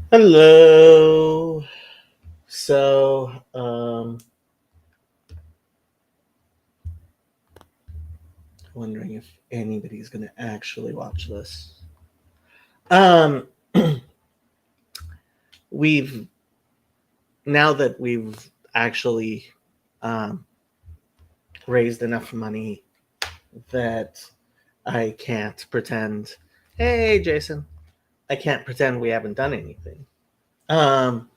Hello. So, wondering if anybody's going to actually watch this. Um, we've now that we've actually um, raised enough money that I can't pretend. Hey, Jason. I can't pretend we haven't done anything. Um,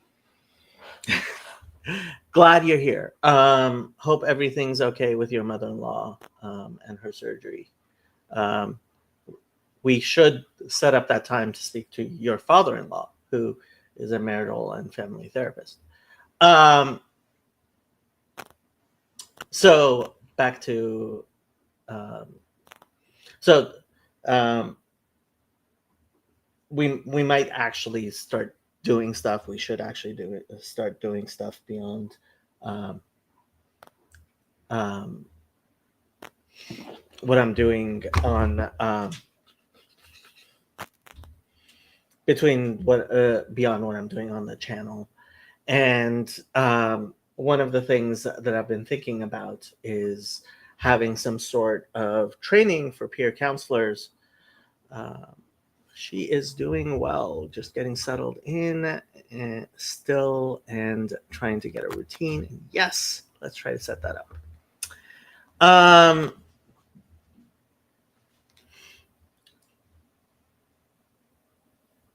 Glad you're here. Hope everything's okay with your mother-in-law and her surgery. Um, we should set up that time to speak to your father-in-law, who is a marital and family therapist. Um, so back to um, so um, we might actually start doing stuff. We should actually do it. Start doing stuff beyond um, um, what I'm doing on between what beyond what I'm doing on the channel. And one of the things that I've been thinking about is having some sort of training for peer counselors. Um, she is doing well, just getting settled in and still and trying to get a routine. And yes, let's try to set that up. Um,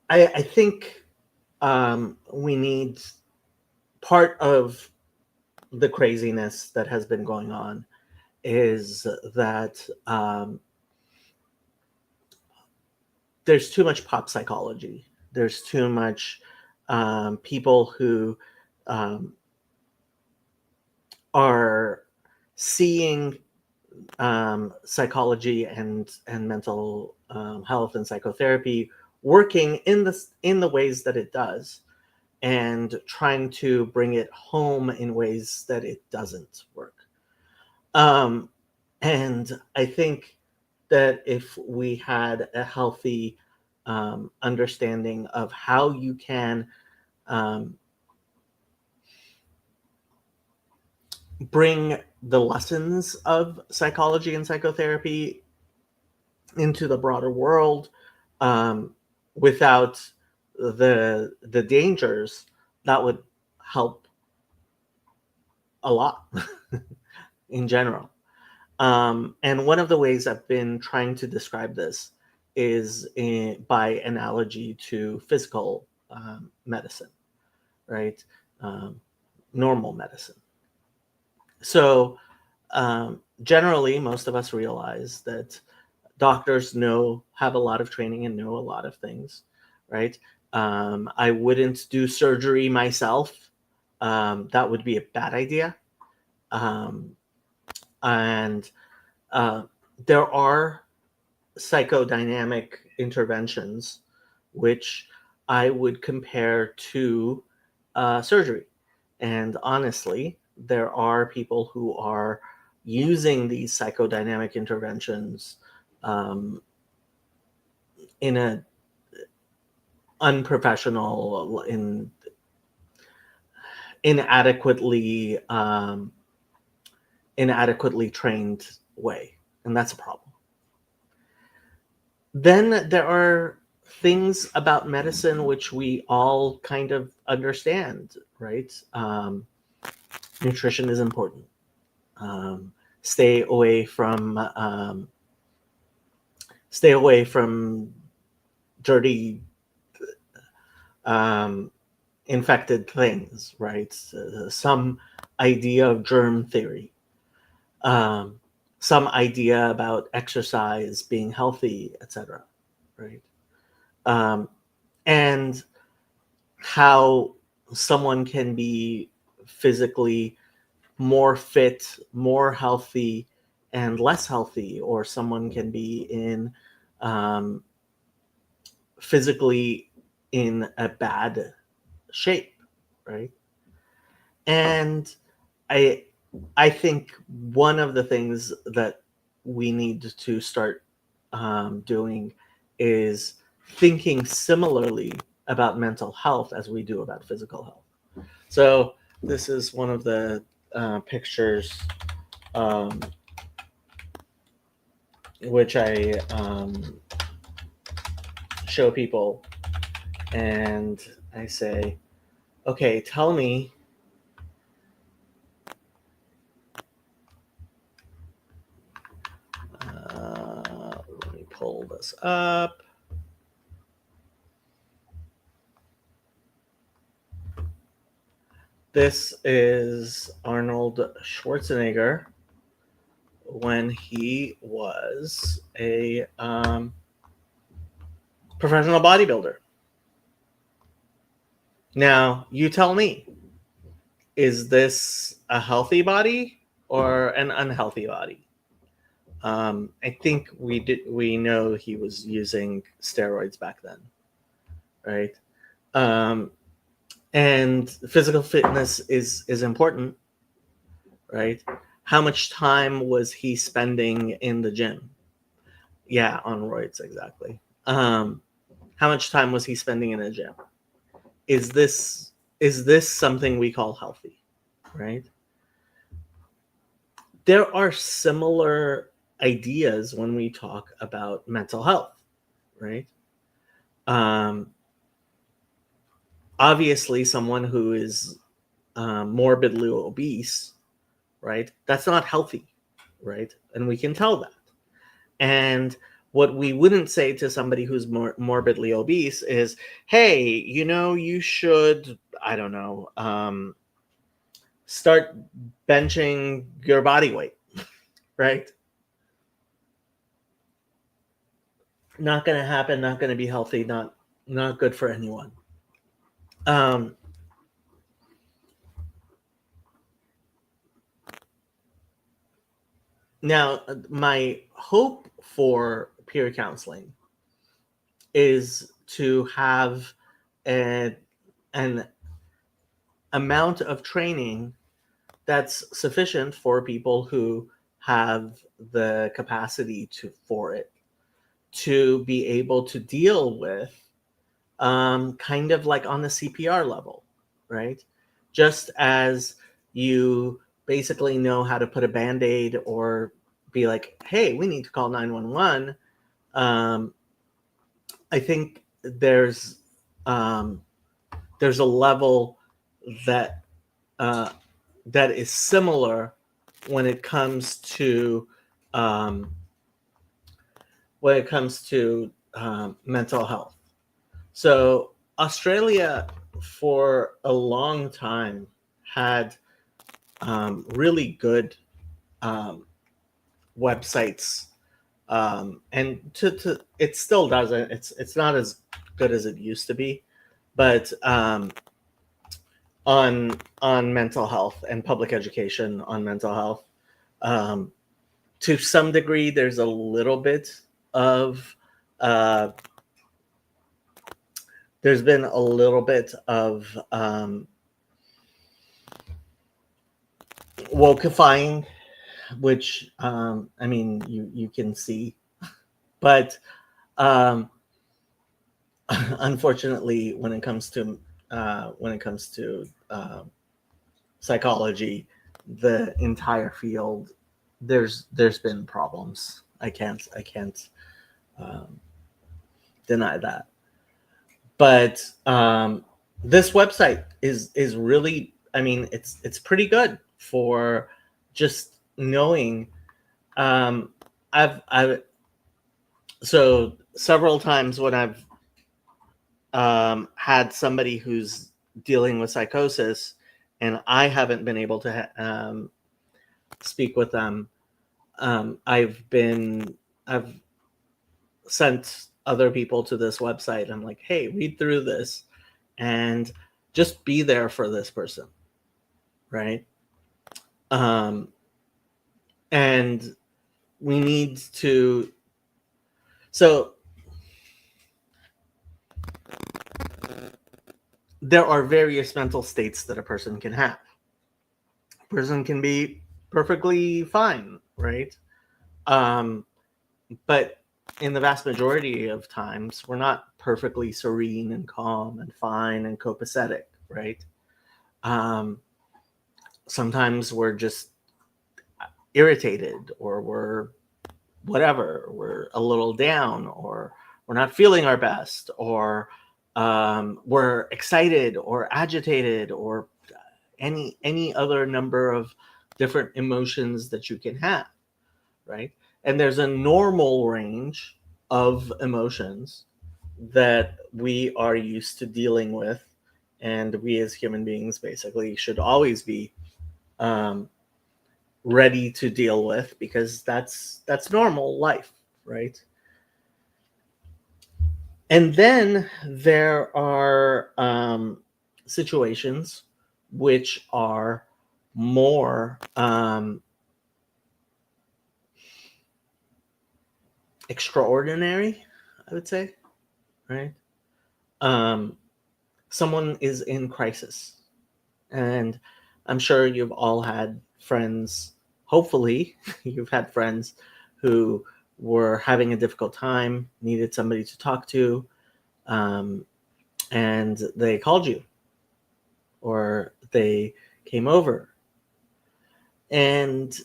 I think we need part of the craziness that has been going on is that there's too much pop psychology. There's too much people who um, are seeing psychology and mental health and psychotherapy working in the ways that it does, and trying to bring it home in ways that it doesn't work. Um, and I think that if we had a healthy understanding of how you can um, bring the lessons of psychology and psychotherapy into the broader world um, without the dangers, that would help a lot in general. And one of the ways I've been trying to describe this is by analogy to physical medicine, right? Um, Normal medicine. So, generally, most of us realize that doctors have a lot of training and know a lot of things, right? I wouldn't do surgery myself. That would be a bad idea. Um, and uh, there are psychodynamic interventions, which I would compare to surgery. And honestly, there are people who are using these psychodynamic interventions um, in a unprofessional, inadequately inadequately trained way, and that's a problem. Then there are things about medicine which we all kind of understand, right? Nutrition is important. Um, stay away from stay away from dirty, um, infected things, right? Some idea of germ theory, um, some idea about exercise being healthy, etc. Right? Um, and how someone can be physically more fit, more healthy, and less healthy, or someone can be in um, physically in a bad shape, right? And I I think one of the things that we need to start doing is thinking similarly about mental health as we do about physical health. So this is one of the pictures which I show people, and I say, okay, tell me let me pull this up. This is Arnold Schwarzenegger when he was a professional bodybuilder. Now, you tell me, is this a healthy body or an unhealthy body? I think we know he was using steroids back then, right? And physical fitness is important, right? How much time was he spending in the gym? Yeah, on roids, exactly. How much time was he spending in the gym? Is this something we call healthy, right? There are similar ideas when we talk about mental health, right? Obviously, someone who is morbidly obese, right? That's not healthy, right? And we can tell that. And what we wouldn't say to somebody who's morbidly obese is, hey, you should, I don't know, start benching your body weight, right? Not going to happen, not going to be healthy, not good for anyone. Now, my hope for peer counseling is to have an amount of training that's sufficient for people who have the capacity for it, to be able to deal with kind of like on the CPR level, right? Just as you basically know how to put a Band-Aid or be like, hey, we need to call 911. I think there's a level that that is similar when it comes to mental health. So Australia, for a long time, had really good websites, and to it still doesn't. It's not as good as it used to be, but on mental health and public education on mental health, to some degree, there's a little bit of there's been a little bit of wokeifying, which I mean you can see, but unfortunately, when it comes to psychology, the entire field, there's been problems. I can't deny that. But this website is really, I mean, it's pretty good for just knowing. I've so several times when I've had somebody who's dealing with psychosis, and I haven't been able to speak with them. I've sent other people to this website. I'm like, hey, read through this and just be there for this person, right? And we need to. So there are various mental states that a person can have. A person can be perfectly fine, right? But in the vast majority of times, we're not perfectly serene and calm and fine and copacetic, right? Sometimes we're just irritated, or we're whatever, we're a little down, or we're not feeling our best, or we're excited or agitated, or any other number of different emotions that you can have, right? And there's a normal range of emotions that we are used to dealing with, and we as human beings basically should always be um, ready to deal with, because that's normal life, right? And then there are situations which are more extraordinary, I would say, right? Um, Someone is in crisis, and I'm sure you've all had friends, hopefully, you've had friends who were having a difficult time, needed somebody to talk to, um, and they called you, or they came over. And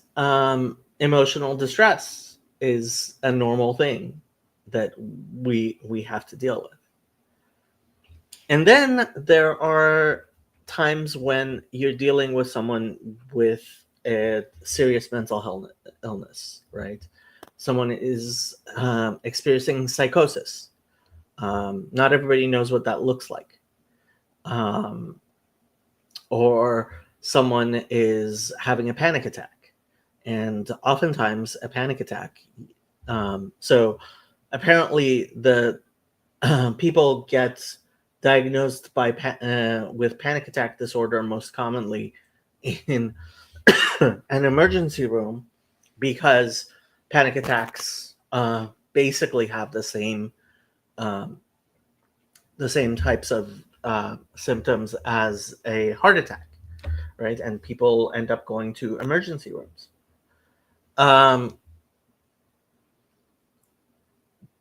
emotional distress is a normal thing that we have to deal with. And then there are times when you're dealing with someone with a serious mental illness, right? Someone is experiencing psychosis. Not everybody knows what that looks like. Um, or someone is having a panic attack. And oftentimes, a panic attack. So apparently, the people get diagnosed with panic attack disorder most commonly in an emergency room, because panic attacks basically have um, the same types of symptoms as a heart attack, right? And people end up going to emergency rooms. Um,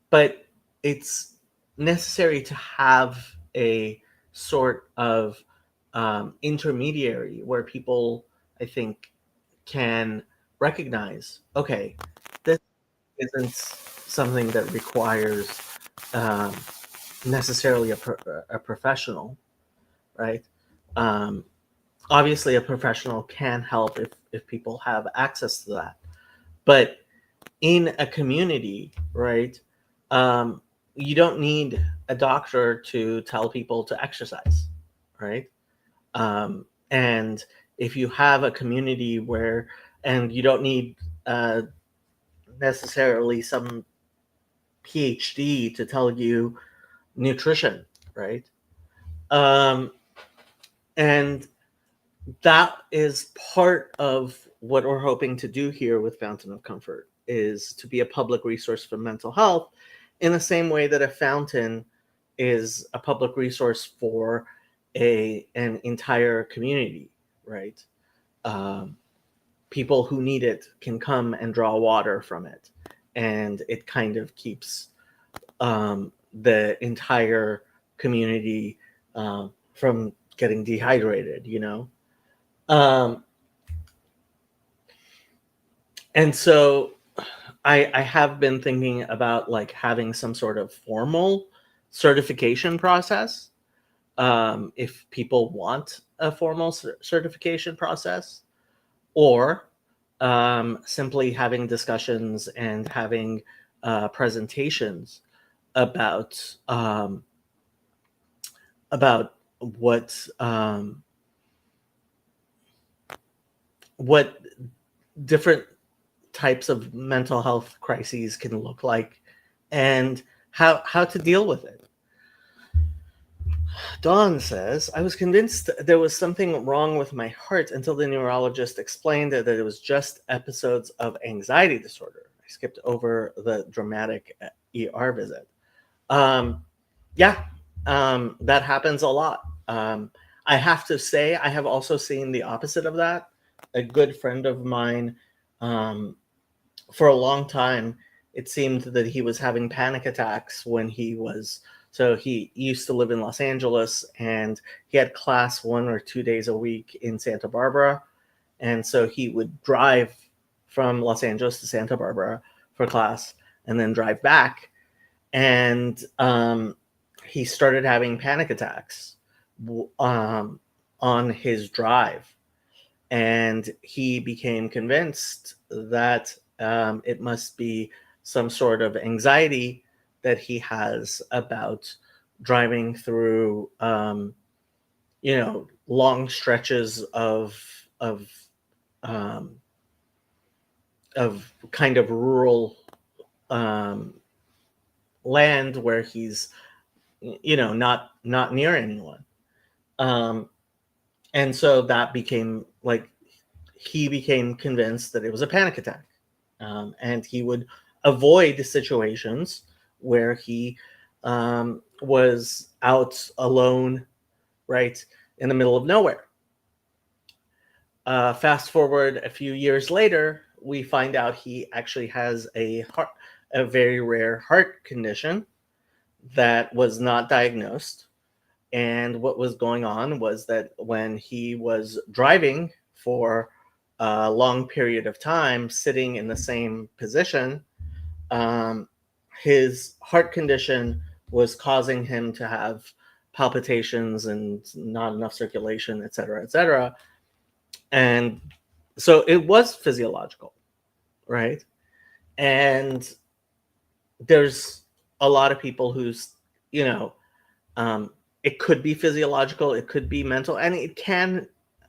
but it's necessary to have a sort of intermediary where people, I think, can recognize, okay, this isn't something that requires um, necessarily a professional, right? Um, Obviously, a professional can help if people have access to that. But in a community, right, um, you don't need a doctor to tell people to exercise, right? And if you have a community and you don't need uh, necessarily some PhD to tell you nutrition, right? Um, and that is part of what we're hoping to do here with Fountain of Comfort, is to be a public resource for mental health, in the same way that a fountain is a public resource for an entire community, right? Um, People who need it can come and draw water from it, and it kind of keeps the entire community from getting dehydrated, you know? Um, and so I have been thinking about like having some sort of formal certification process, if people want a formal certification process, or simply having discussions and having presentations about about what what different types of mental health crises can look like, and how to deal with it. Dawn says, I was convinced there was something wrong with my heart until the neurologist explained that it was just episodes of anxiety disorder. I skipped over the dramatic ER visit. Um, yeah, that happens a lot. I have to say, I have also seen the opposite of that. A good friend of mine, um, for a long time, it seemed that he was having panic attacks when he was So he used to live in Los Angeles, and he had class 1 or 2 days a week in Santa Barbara. And so he would drive from Los Angeles to Santa Barbara for class and then drive back. And he started having panic attacks on his drive. And he became convinced that it must be some sort of anxiety that he has about driving through, long stretches um, of kind of rural um, land where he's, not near anyone. Um, and so that became like, he became convinced that it was a panic attack. And he would avoid situations where he was out alone, right, in the middle of nowhere. Fast forward a few years later, we find out he actually has a very rare heart condition that was not diagnosed. And what was going on was that when he was driving for a long period of time, sitting in the same position, um, his heart condition was causing him to have palpitations and not enough circulation, et cetera, et cetera. And so it was physiological, right? And there's a lot of people who's, um, it could be physiological, it could be mental, and it can,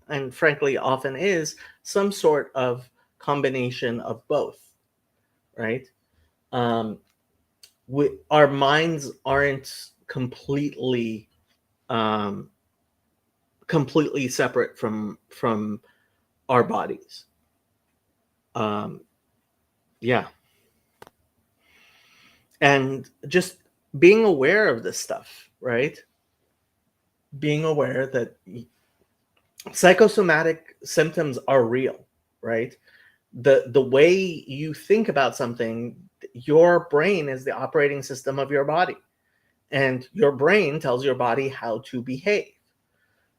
and frankly often is, some sort of combination of both, right? um, our minds aren't um, completely separate from our bodies. um, yeah. And just being aware of this stuff, right? Being aware that psychosomatic symptoms are real, right? The way you think about something, your brain is the operating system of your body, and your brain tells your body how to behave.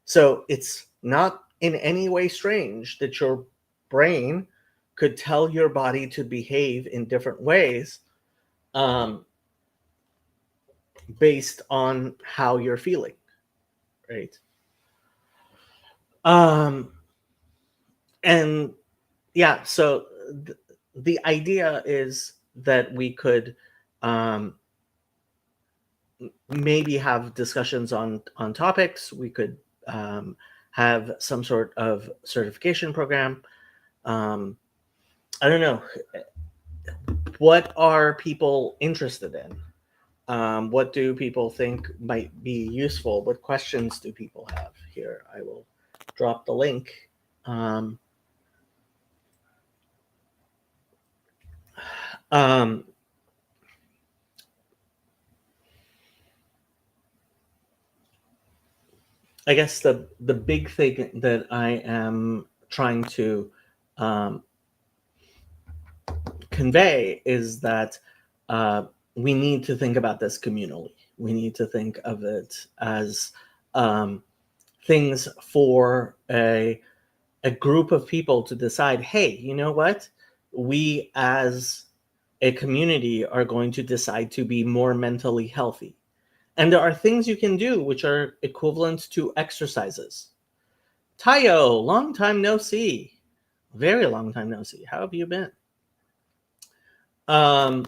So it's not in any way strange that your brain could tell your body to behave in different ways, um, based on how you're feeling, right? um and yeah, so the idea is that we could um maybe have discussions on topics. We could have some sort of certification program. um I don't know, what are people interested in? What do people think might be useful? What questions do people have? Here, I will drop the link. Um, um, I guess the big thing that I am trying to um, convey is that we need to think about this communally. We need to think of it as um, things for a group of people to decide, hey, you know what? We as a community are going to decide to be more mentally healthy. And there are things you can do which are equivalent to exercises. Tayo, long time no see. Very long time no see. How have you been? Um,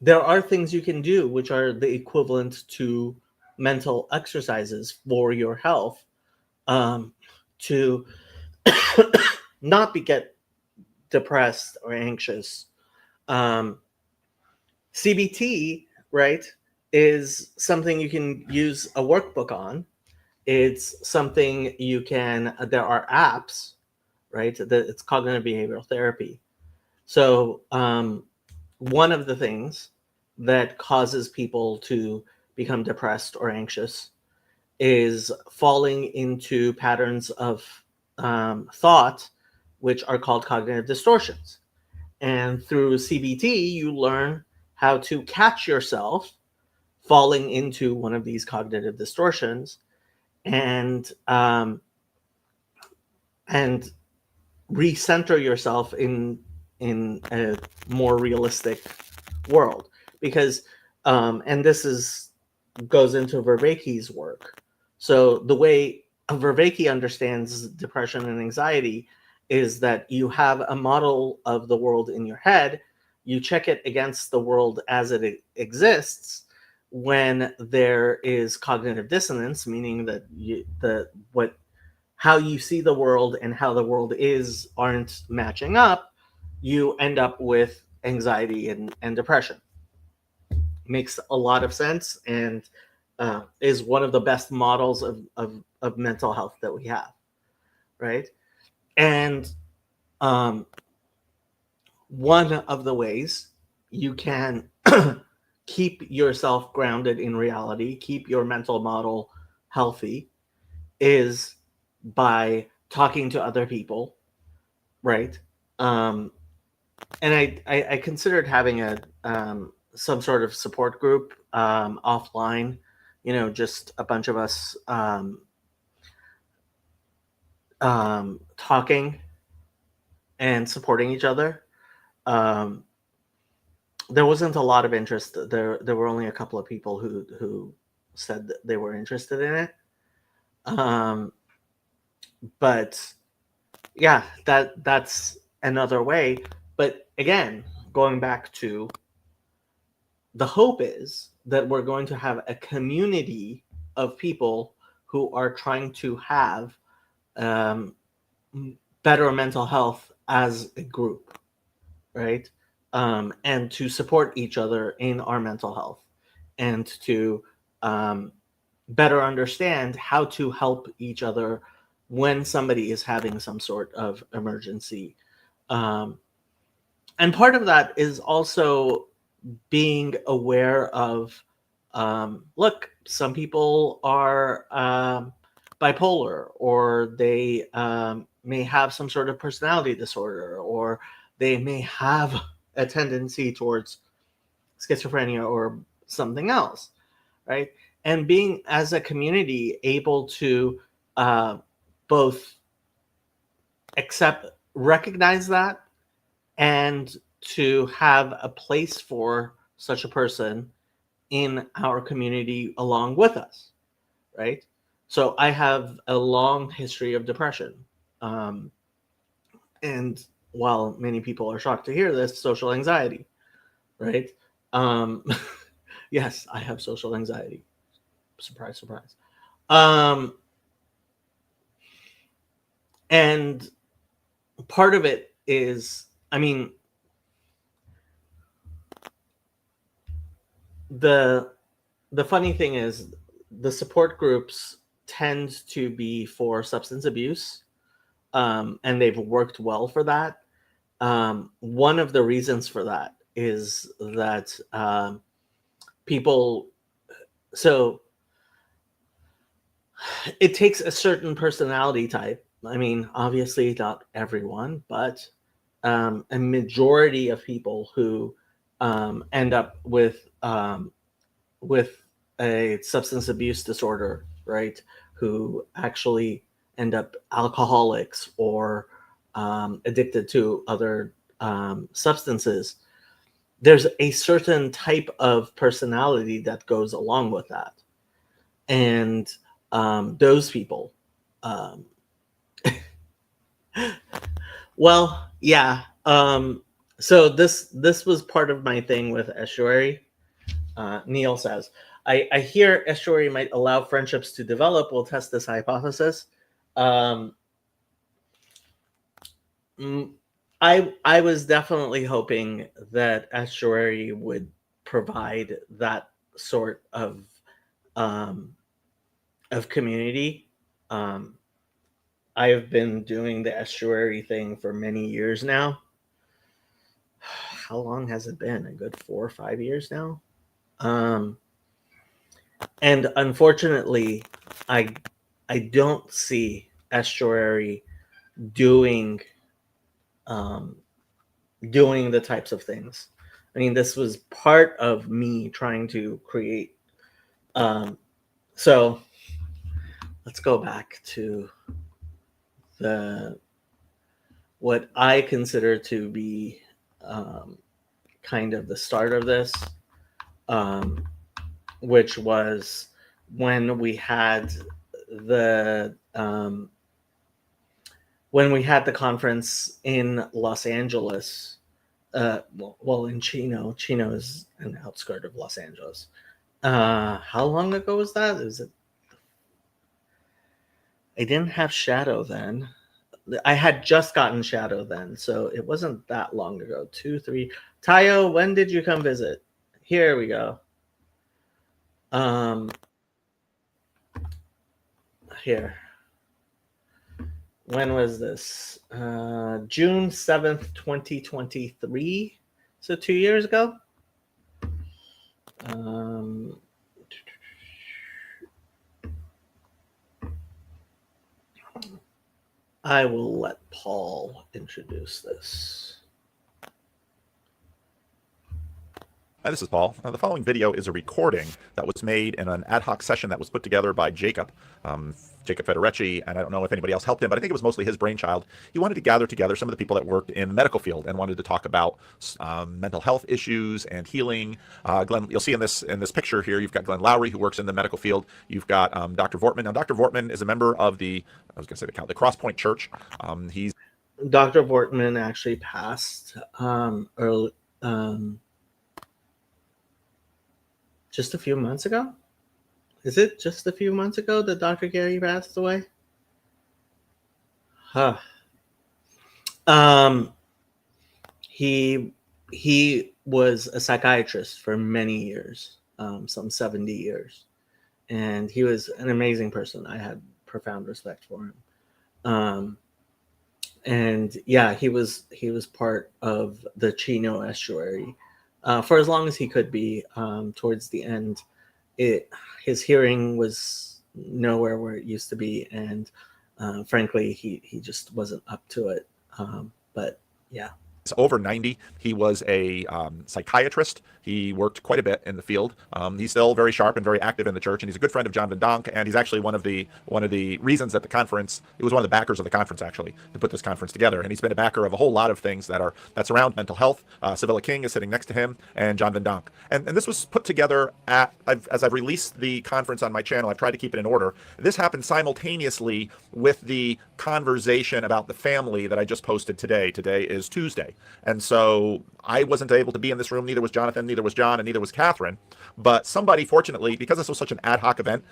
there are things you can do which are the equivalent to mental exercises for your health, to not get depressed or anxious. Um, CBT, right, is something you can use a workbook on. It's something you can, there are apps, right? It's cognitive behavioral therapy. So, one of the things that causes people to become depressed or anxious is falling into patterns of thought, which are called cognitive distortions. And through CBT, you learn how to catch yourself falling into one of these cognitive distortions, and and recenter yourself in a more realistic world. Because and this is goes into Vervaeke's work. So the way Vervaeke understands depression and anxiety is that you have a model of the world in your head, you check it against the world as it exists. When there is cognitive dissonance, meaning that the what how you see the world and how the world is aren't matching up, you end up with anxiety and depression. Makes a lot of sense, and is one of the best models of mental health that we have, right? And one of the ways you can keep yourself grounded in reality, keep your mental model healthy, is by talking to other people, right? Um, and I considered having a some sort of support group offline, just a bunch of us talking and supporting each other. Um, there wasn't a lot of interest. There were only a couple of people who said that they were interested in it. Um, but yeah, that's another way. But again, going back to, the hope is that we're going to have a community of people who are trying to have um, better mental health as a group, right? And to support each other in our mental health, and to um, better understand how to help each other when somebody is having some sort of emergency. Um, and part of that is also being aware of, look, some people are bipolar, or they may have some sort of personality disorder, or they may have a tendency towards schizophrenia or something else, right? And being, as a community, able to uh, both recognize that, and to have a place for such a person in our community along with us, right? So I have a long history of depression. Um, and while many people are shocked to hear this, social anxiety, right? Um, yes, I have social anxiety. Surprise, surprise. Um, and part of it is, I mean, the the funny thing is, the support groups tend to be for substance abuse, and they've worked well for that. One of the reasons for that is that people, so it takes a certain personality type. I mean, obviously, not everyone, but a majority of people who end up with a substance abuse disorder, right? Who actually end up alcoholics, or addicted to other substances. There's a certain type of personality that goes along with that. And those people, um, well, yeah. So this was part of my thing with Estuary. Neil says, I hear estuary might allow friendships to develop. We'll test this hypothesis. Um, I was definitely hoping that estuary would provide that sort um, of community. Um, I have been doing the estuary thing for many years now. How long has it been? A good 4 or 5 years now. Um, and unfortunately, I I don't see estuary doing um, doing the types of things. I mean, this was part of me trying to create So let's go back to what I consider to be kind of the start of this, which was when we had the conference in Los Angeles. Well, in Chino. Chino is an outskirt of Los Angeles. How long ago was that? I didn't have Shadow then. I had just gotten Shadow then, so it wasn't that long ago. 2, 3. Tayo, when did you come visit? Here we go. Here. When was this? June 7th, 2023. So 2 years ago. I will let Paul introduce this. Hi, this is Paul. The following video is a recording that was made in an ad hoc session that was put together by Jacob Federecci, and I don't know if anybody else helped him, but I think it was mostly his brainchild. He wanted to gather together some of the people that worked in the medical field and wanted to talk about mental health issues and healing. Glenn, you'll see in this picture here, you've got Glenn Lowry, who works in the medical field. You've got Dr. Vortman. Now, Dr. Vortman is a member of the Cross Point Church. He's Dr. Vortman actually passed early. Just a few months ago? Is it just a few months ago that Dr. Gary passed away? Huh. He was a psychiatrist for many years, some 70 years. And he was an amazing person. I had profound respect for him. And yeah, he was part of the Chino estuary for as long as he could be. Towards the end, his hearing was nowhere where it used to be, and frankly, he just wasn't up to it. But yeah. Over 90. He was a psychiatrist. He worked quite a bit in the field. He's still very sharp and very active in the church, and he's a good friend of John Van Donk, and he's actually one of the reasons that the conference, it was one of the backers of the conference, actually, to put this conference together. And he's been a backer of a whole lot of things that's around mental health. Sevilla King is sitting next to him, and John Van Donk. And this was put together as I've released the conference on my channel. I've tried to keep it in order. This happened simultaneously with the conversation about the family that I just posted today. Today is Tuesday. And so I wasn't able to be in this room. Neither was Jonathan, neither was John, and neither was Catherine. But somebody, fortunately, because this was such an ad hoc event,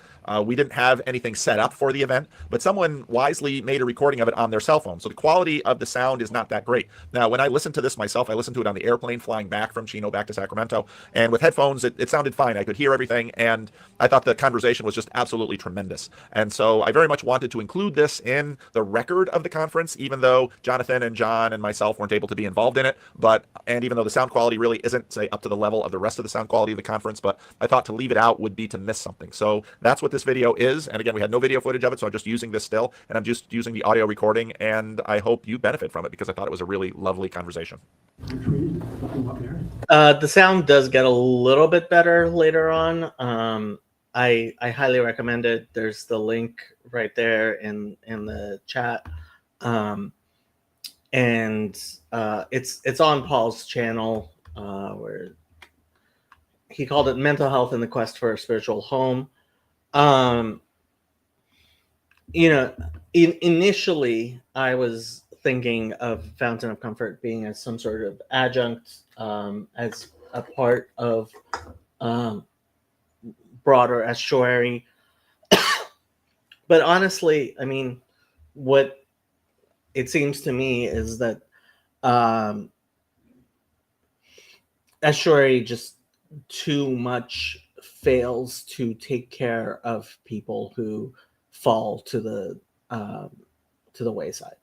we didn't have anything set up for the event, but someone wisely made a recording of it on their cell phone. So the quality of the sound is not that great. Now, when I listened to this myself, I listened to it on the airplane flying back from Chino back to Sacramento. And with headphones, it sounded fine. I could hear everything. And I thought the conversation was just absolutely tremendous. And so I very much wanted to include this in the record of the conference, even though Jonathan and John and myself weren't able to be involved in it. And even though the sound quality really isn't, say, up to the level of the rest of the sound quality of the conference, but I thought to leave it out would be to miss something. So that's what this video is. And again, we had no video footage of it, so I'm just using this still, and I'm just using the audio recording, and I hope you benefit from it because I thought it was a really lovely conversation. The sound does get a little bit better later on. I highly recommend it. There's the link right there in the chat. And it's on Paul's channel, where he called it Mental Health in the Quest for a Spiritual Home. Initially I was thinking of Fountain of Comfort being as some sort of adjunct, as a part of broader estuary. But honestly, I mean, what it seems to me is that estuary just too much fails to take care of people who fall to the wayside.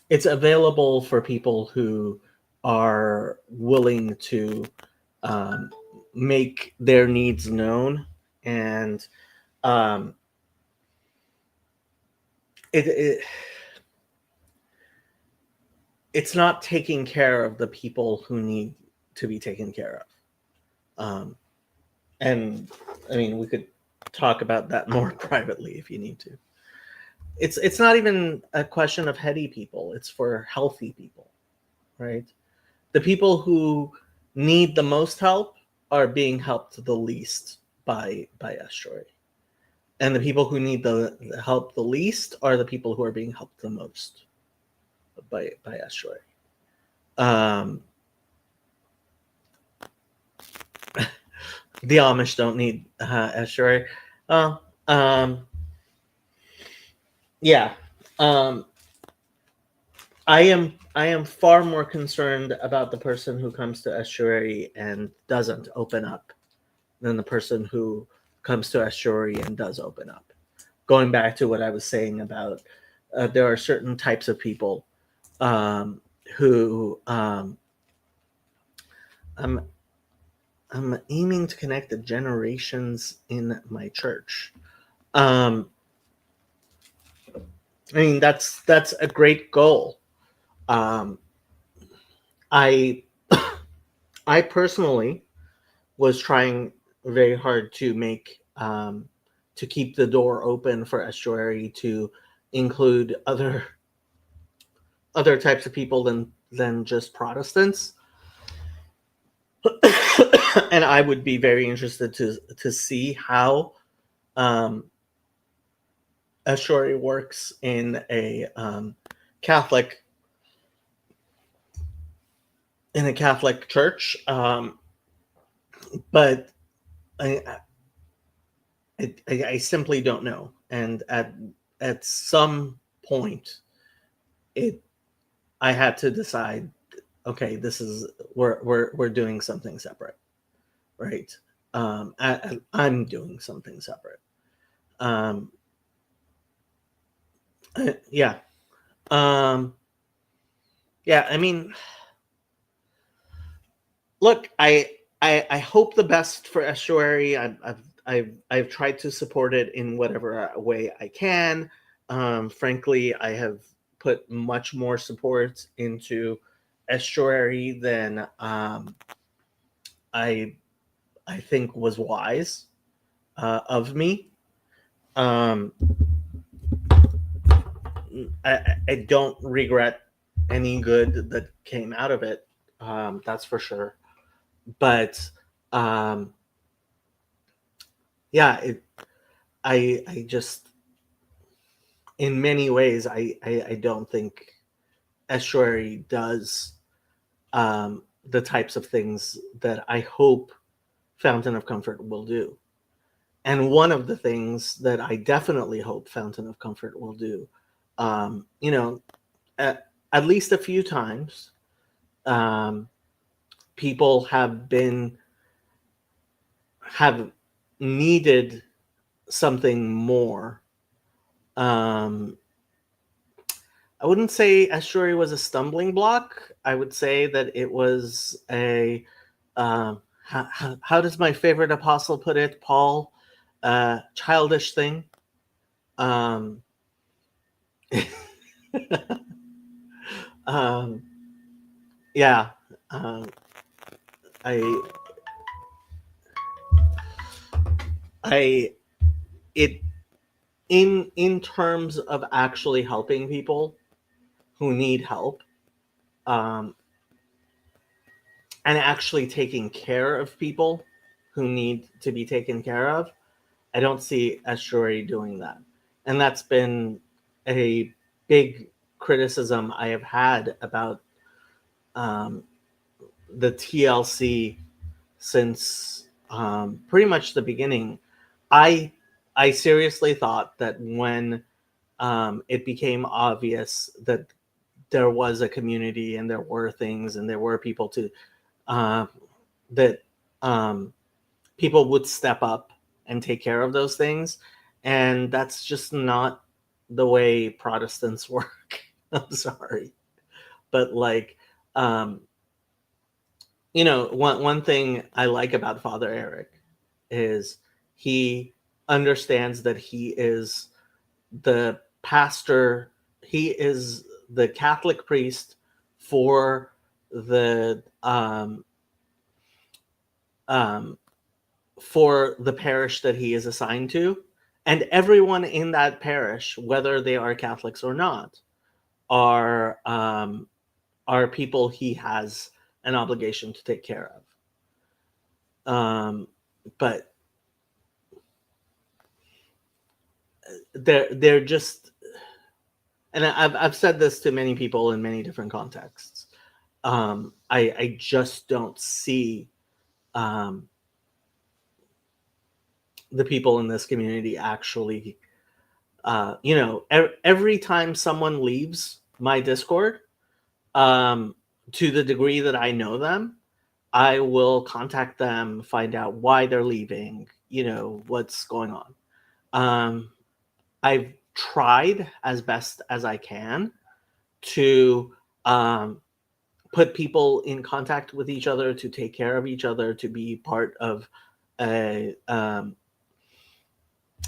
It's available for people who are willing to make their needs known, and it's not taking care of the people who need to be taken care of. And I mean, we could talk about that more privately if you need to. It's not even a question of heady people. It's for healthy people, right? The people who need the most help are being helped the least by estuary. And the people who need the help the least are the people who are being helped the most by estuary. The Amish don't need estuary. Yeah. I am far more concerned about the person who comes to estuary and doesn't open up than the person who comes to estuary and does open up. Going back to what I was saying about there are certain types of people who I'm aiming to connect the generations in my church. I mean, that's a great goal. I I personally was trying very hard to make to keep the door open for estuary to include other types of people than just Protestants. And I would be very interested to see how estuary works in a Catholic church, but I simply don't know. And at some point, I had to decide, okay, this is we're doing something separate, right? I'm doing something separate. Yeah. Yeah, I mean, look, I hope the best for estuary. I've tried to support it in whatever way I can. Frankly, I have put much more support into estuary than I think was wise of me. I don't regret any good that came out of it. That's for sure. But yeah, I just, in many ways, I don't think estuary does the types of things that I hope Fountain of Comfort will do. And one of the things that I definitely hope Fountain of Comfort will do, at least a few times, people have needed something more. I wouldn't say estuary was a stumbling block. I would say that it was a how does my favorite apostle put it, Paul? Childish thing. Um, yeah. I it in terms of actually helping people who need help, and actually taking care of people who need to be taken care of, I don't see estuary doing that. And that's been a big criticism I have had about the TLC since pretty much the beginning. I seriously thought that when it became obvious that there was a community and there were things and there were people to that people would step up and take care of those things, and that's just not the way Protestants work. I'm sorry, but like one thing I like about Father Eric is he understands that he is the pastor, he is the Catholic priest for the for the parish that he is assigned to, and everyone in that parish, whether they are Catholics or not, are people he has an obligation to take care of. But they're just, and I've said this to many people in many different contexts. I just don't see the people in this community actually, every time someone leaves my Discord, to the degree that I know them, I will contact them, find out why they're leaving, what's going on. I've tried as best as I can to put people in contact with each other, to take care of each other, to be part of a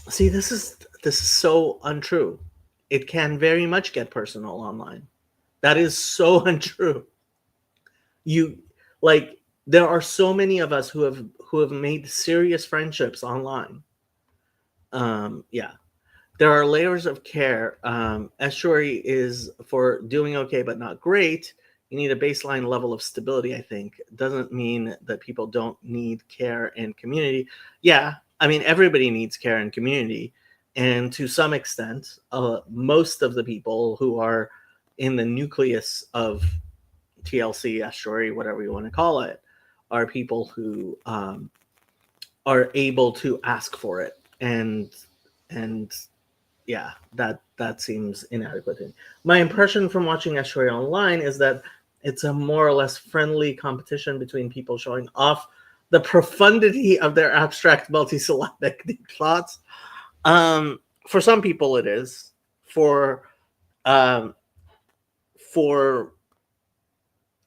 see, this is so untrue. It can very much get personal online. That is so untrue. You like there are so many of us who have made serious friendships online. Yeah. There are layers of care. Estuary is for doing okay but not great. You need a baseline level of stability, I think. It doesn't mean that people don't need care and community. Yeah, I mean, everybody needs care and community. And to some extent, most of the people who are in the nucleus of TLC, Estuary, whatever you want to call it, are people who are able to ask for it. And yeah, that seems inadequate. My impression from watching Estuary online is that it's a more or less friendly competition between people showing off the profundity of their abstract multisyllabic deep thoughts. For some people, it is. For a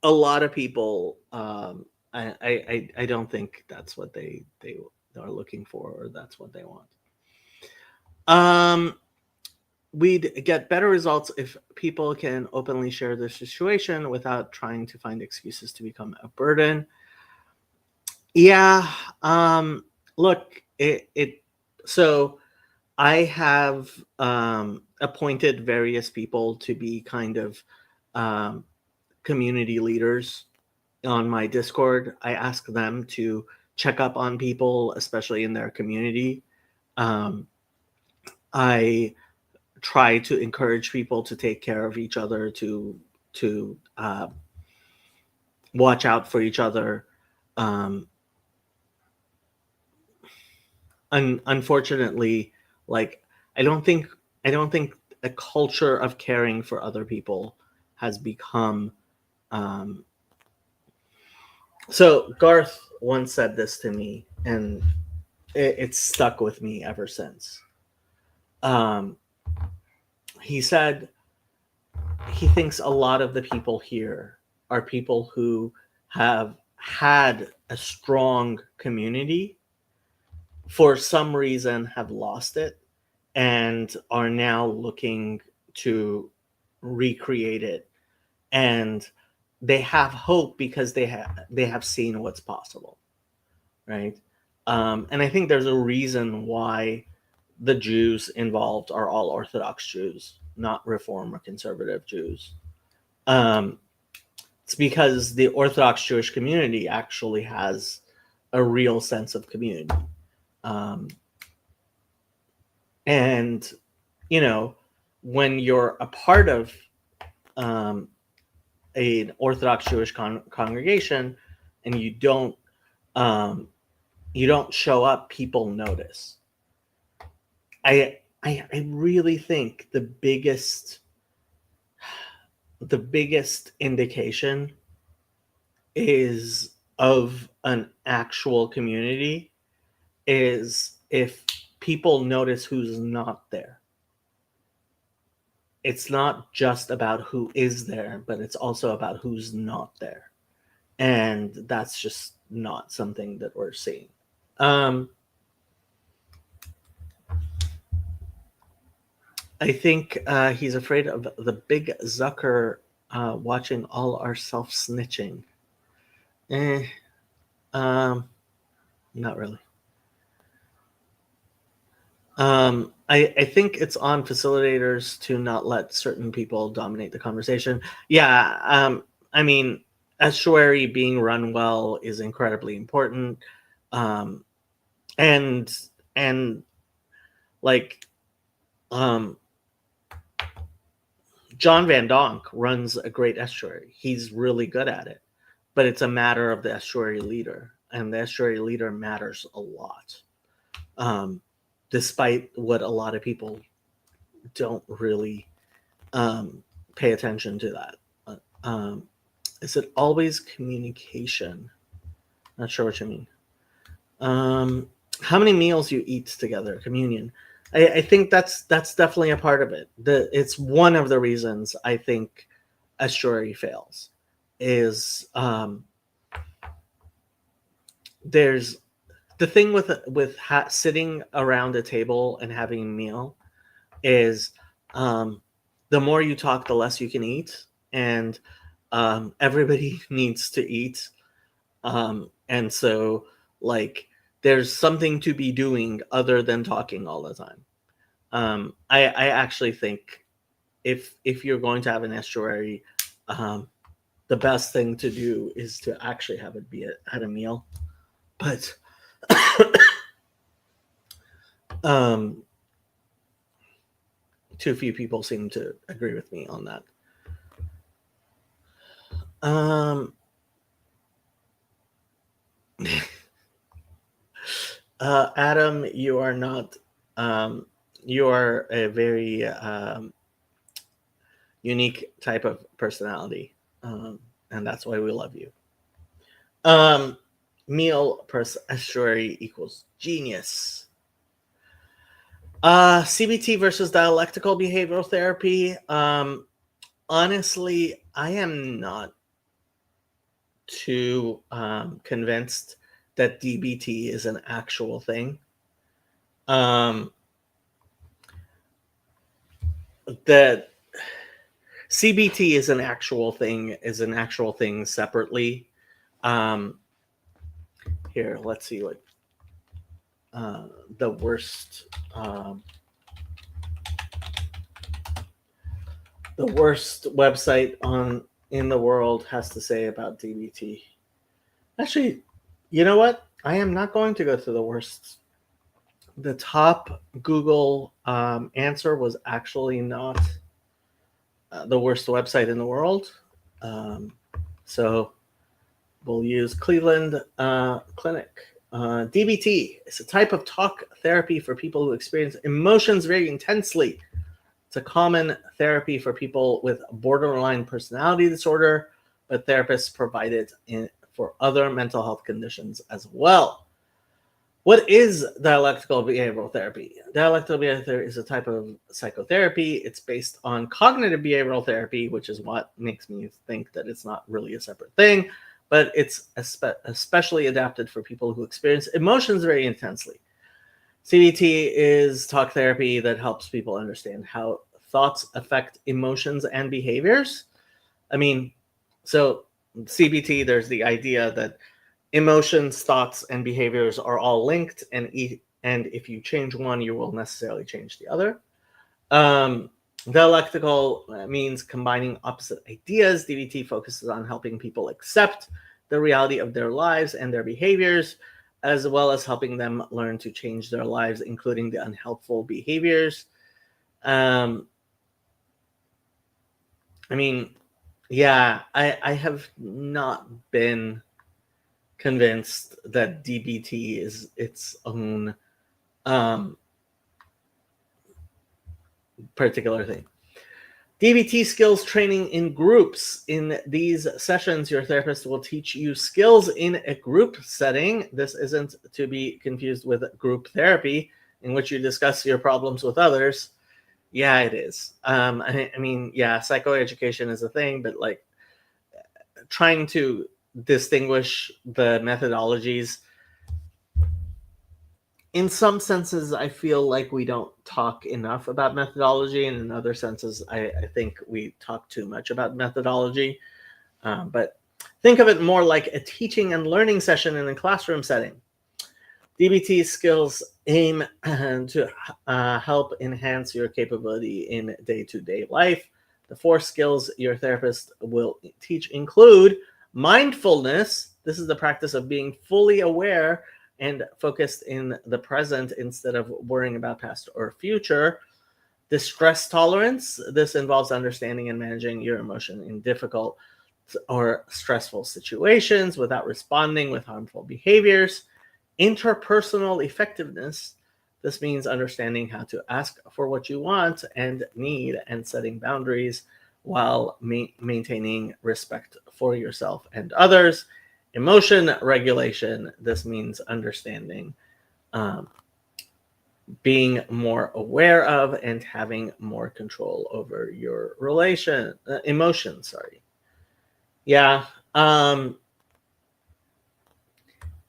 lot of people, I don't think that's what they are looking for, or that's what they want. We'd get better results if people can openly share their situation without trying to find excuses to become a burden. Yeah. Look, so I have appointed various people to be kind of community leaders on my Discord. I ask them to check up on people, especially in their community. I try to encourage people to take care of each other, to watch out for each other. Unfortunately, like I don't think a culture of caring for other people has become. So Garth once said this to me, and it's stuck with me ever since. He said he thinks a lot of the people here are people who have had a strong community, for some reason have lost it, and are now looking to recreate it. And they have hope because they have seen what's possible, right? And I think there's a reason why the Jews involved are all Orthodox Jews, not Reform or conservative Jews. It's because the Orthodox Jewish community actually has a real sense of community. And, when you're a part of an Orthodox Jewish congregation and you don't show up, people notice. I really think the biggest indication is of an actual community is if people notice who's not there. It's not just about who is there, but it's also about who's not there. And that's just not something that we're seeing. I think he's afraid of the big Zucker watching all our self-snitching. Not really. I think it's on facilitators to not let certain people dominate the conversation. Yeah, I mean, estuary being run well is incredibly important. Um, and and like John Van Donk runs a great estuary. He's really good at it, but it's a matter of the estuary leader, and the estuary leader matters a lot. Despite what a lot of people don't really pay attention to that. Is it always communication? Not sure what you mean. How many meals you eat together? Communion. I think that's definitely a part of it. It's one of the reasons I think estuary fails. Is there's the thing with sitting around a table and having a meal is the more you talk, the less you can eat, and everybody needs to eat, and so like there's something to be doing other than talking all the time. I actually think if you're going to have an estuary, the best thing to do is to actually have it be at a meal, but too few people seem to agree with me on that. Adam, you are not. You are a very unique type of personality, and that's why we love you. Meal per estuary equals genius. CBT versus dialectical behavioral therapy. Honestly, I am not too convinced that DBT is an actual thing. That CBT is an actual thing separately. Here, let's see what the worst website in the world has to say about DBT. Actually, you know what? I am not going to go to the worst. The top Google answer was actually not the worst website in the world. So we'll use Cleveland Clinic. DBT is a type of talk therapy for people who experience emotions very intensely. It's a common therapy for people with borderline personality disorder, but therapists provide it for other mental health conditions as well. What is dialectical behavioral therapy? Dialectical behavioral therapy is a type of psychotherapy. It's based on cognitive behavioral therapy, which is what makes me think that it's not really a separate thing, but it's especially adapted for people who experience emotions very intensely. CBT is talk therapy that helps people understand how thoughts affect emotions and behaviors. I mean, so CBT, there's the idea that emotions, thoughts, and behaviors are all linked, and if you change one, you will necessarily change the other. Dialectical means combining opposite ideas. DBT focuses on helping people accept the reality of their lives and their behaviors, as well as helping them learn to change their lives, including the unhelpful behaviors. I mean, yeah, I have not been convinced that DBT is its own particular thing. DBT skills training in groups. In these sessions, your therapist will teach you skills in a group setting. This isn't to be confused with group therapy, in which you discuss your problems with others. Yeah, it is. I mean, yeah, psychoeducation is a thing, but like trying to distinguish the methodologies in some senses, I feel like we don't talk enough about methodology, and in other senses, I think we talk too much about methodology. But think of it more like a teaching and learning session in a classroom setting. DBT skills aim to help enhance your capability in day-to-day life. The 4 skills your therapist will teach include mindfulness. This is the practice of being fully aware and focused in the present instead of worrying about past or future. Distress tolerance. This involves understanding and managing your emotion in difficult or stressful situations without responding with harmful behaviors. Interpersonal effectiveness. This means understanding how to ask for what you want and need and setting boundaries while maintaining respect for yourself and others. Emotion regulation. This means understanding, being more aware of, and having more control over your emotions. Sorry. Yeah.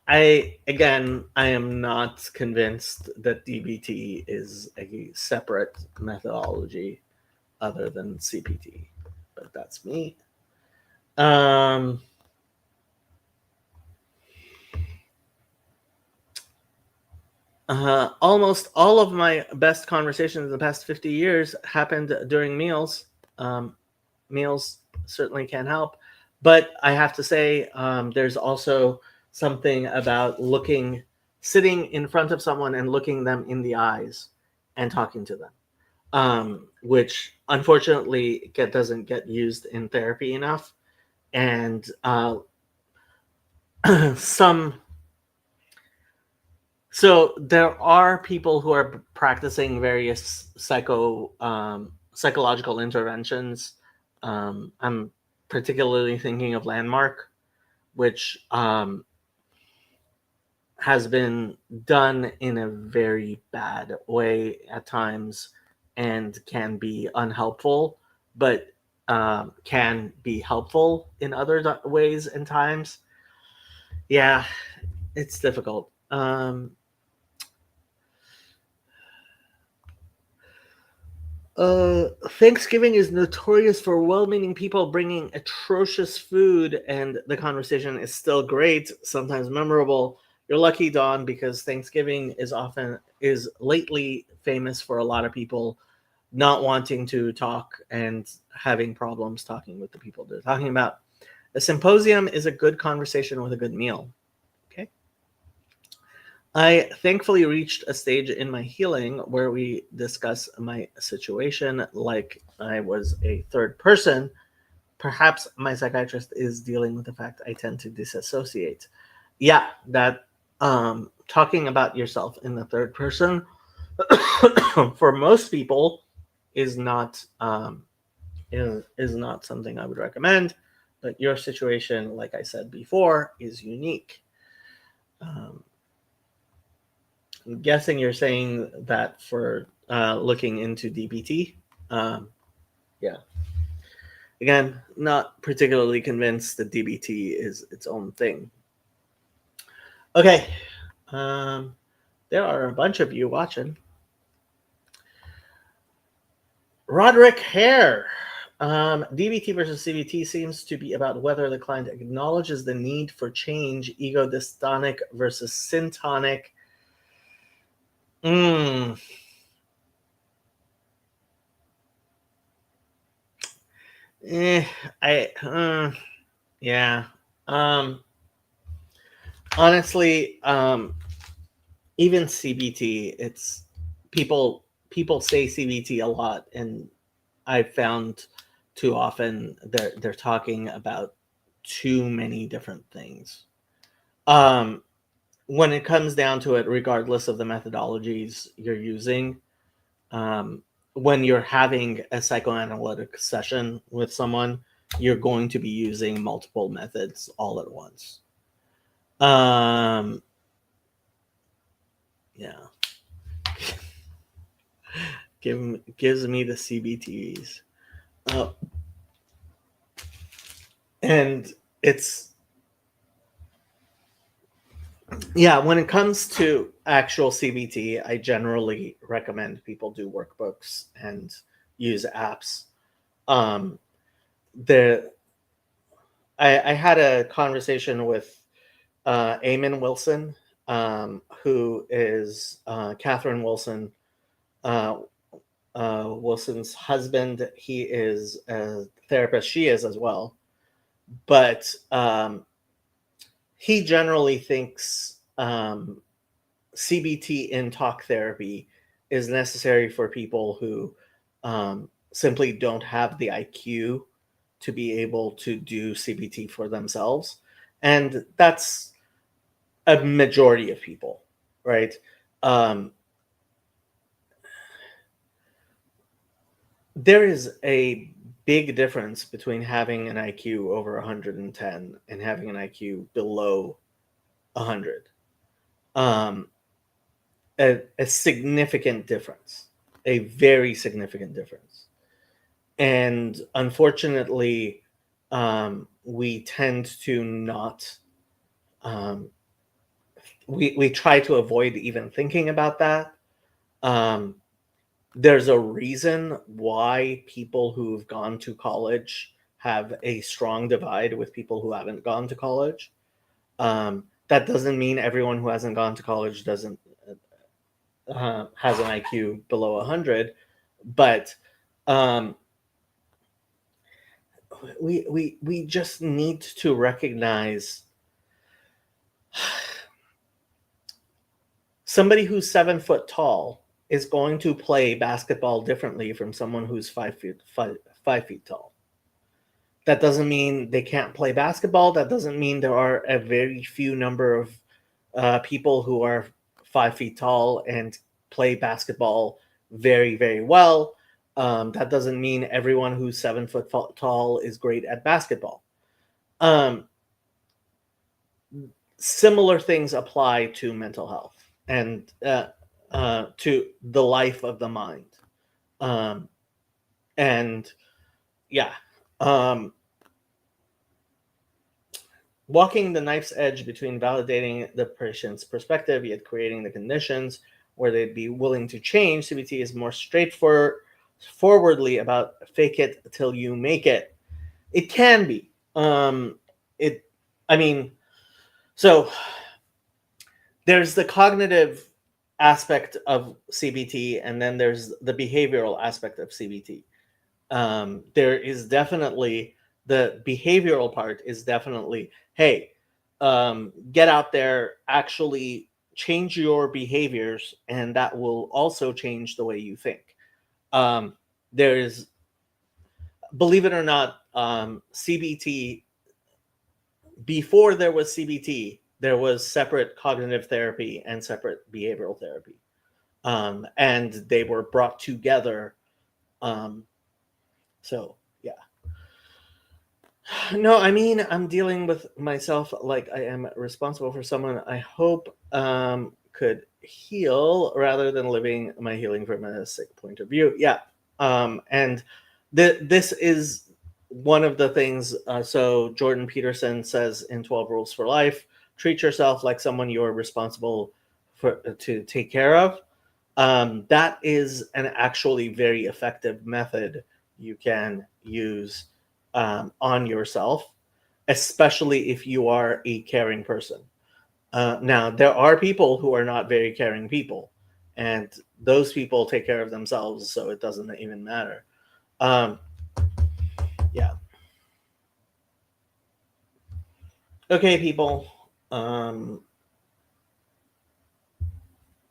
I am not convinced that DBT is a separate methodology other than CPT, but that's me. Almost all of my best conversations in the past 50 years happened during meals. Meals certainly can help, but I have to say, there's also something about sitting in front of someone and looking them in the eyes and talking to them, which unfortunately doesn't get used in therapy enough. And so there are people who are practicing various psychological interventions. I'm particularly thinking of Landmark, which has been done in a very bad way at times and can be unhelpful, but can be helpful in other ways and times. Yeah, it's difficult. Thanksgiving is notorious for well-meaning people bringing atrocious food, and the conversation is still great, sometimes memorable. You're lucky, Dawn, because Thanksgiving is lately famous for a lot of people not wanting to talk and having problems talking with the people they're talking about. A symposium is a good conversation with a good meal. Okay. I thankfully reached a stage in my healing where we discuss my situation like I was a third person. Perhaps my psychiatrist is dealing with the fact I tend to disassociate. Yeah, that talking about yourself in the third person for most people is not is not something I would recommend. But your situation, like I said before, is unique. I'm guessing you're saying that for looking into DBT. Yeah. Again, not particularly convinced that DBT is its own thing. Okay. There are a bunch of you watching. Roderick Hare. DBT versus CBT seems to be about whether the client acknowledges the need for change, ego dystonic versus syntonic. Yeah. Honestly, even CBT, it's people say CBT a lot, and I've found too often they're talking about too many different things. When it comes down to it, regardless of the methodologies you're using, when you're having a psychoanalytic session with someone, you're going to be using multiple methods all at once. Yeah. Gives me the CBTs. And it's, yeah, when it comes to actual CBT, I generally recommend people do workbooks and use apps. Um, the I had a conversation with Eamon Wilson, who is Catherine Wilson, uh, Wilson's husband. He is a therapist. She is as well. But he generally thinks CBT in talk therapy is necessary for people who simply don't have the IQ to be able to do CBT for themselves. And that's a majority of people, right? Um, there is a big difference between having an IQ over 110 and having an IQ below 100. Um, a significant difference, a very significant difference. And unfortunately, we tend to not, um, we try to avoid even thinking about that. Um, there's a reason why people who've gone to college have a strong divide with people who haven't gone to college. That doesn't mean everyone who hasn't gone to college doesn't has an IQ below 100, but um, we just need to recognize somebody who's 7 foot tall is going to play basketball differently from someone who's 5 feet tall. That doesn't mean they can't play basketball. That doesn't mean there are a very few number of people who are 5 feet tall and play basketball very, very well. That doesn't mean everyone who's 7 foot tall is great at basketball. Similar things apply to mental health and to the life of the mind. And yeah, walking the knife's edge between validating the patient's perspective yet creating the conditions where they'd be willing to change. CBT is more straightforwardly about fake it till you make it. It can be. It. I mean, so there's the cognitive aspect of CBT, and then there's the behavioral aspect of CBT. There is definitely the behavioral part is definitely, hey, get out there, actually change your behaviors, and that will also change the way you think. There is, believe it or not, CBT, before there was CBT, there was separate cognitive therapy and separate behavioral therapy. And they were brought together. So, yeah. No, I mean, I'm dealing with myself like I am responsible for someone I hope could heal rather than living my healing from a sick point of view. Yeah. And this is one of the things. So Jordan Peterson says in 12 Rules for Life, treat yourself like someone you're responsible to take care of. That is an actually very effective method you can use on yourself, especially if you are a caring person. Now, there are people who are not very caring people, and those people take care of themselves, so it doesn't even matter. Yeah. Okay, people.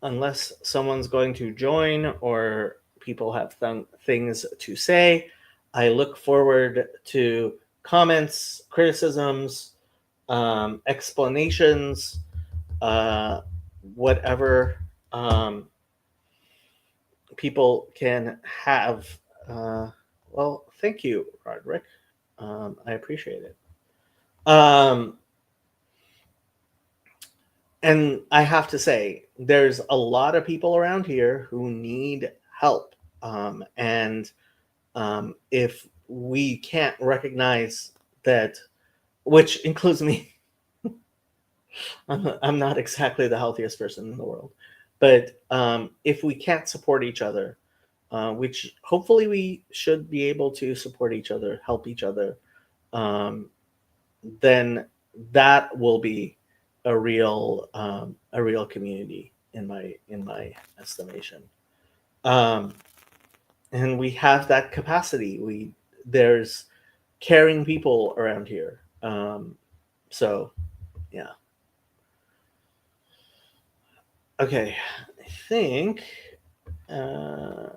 Unless someone's going to join or people have things to say, I look forward to comments, criticisms, explanations, whatever people can have. Well, thank you, Roderick. I appreciate it. And I have to say, there's a lot of people around here who need help. And if we can't recognize that, which includes me, I'm not exactly the healthiest person in the world. But if we can't support each other, which hopefully we should be able to support each other, help each other, then that will be a real community in my estimation. Um, and we have that capacity. There's caring people around here. So yeah. Okay, I think. Uh,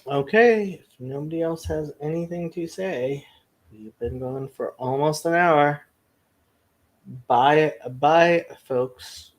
okay, if nobody else has anything to say, we've been going for almost an hour. Bye, folks.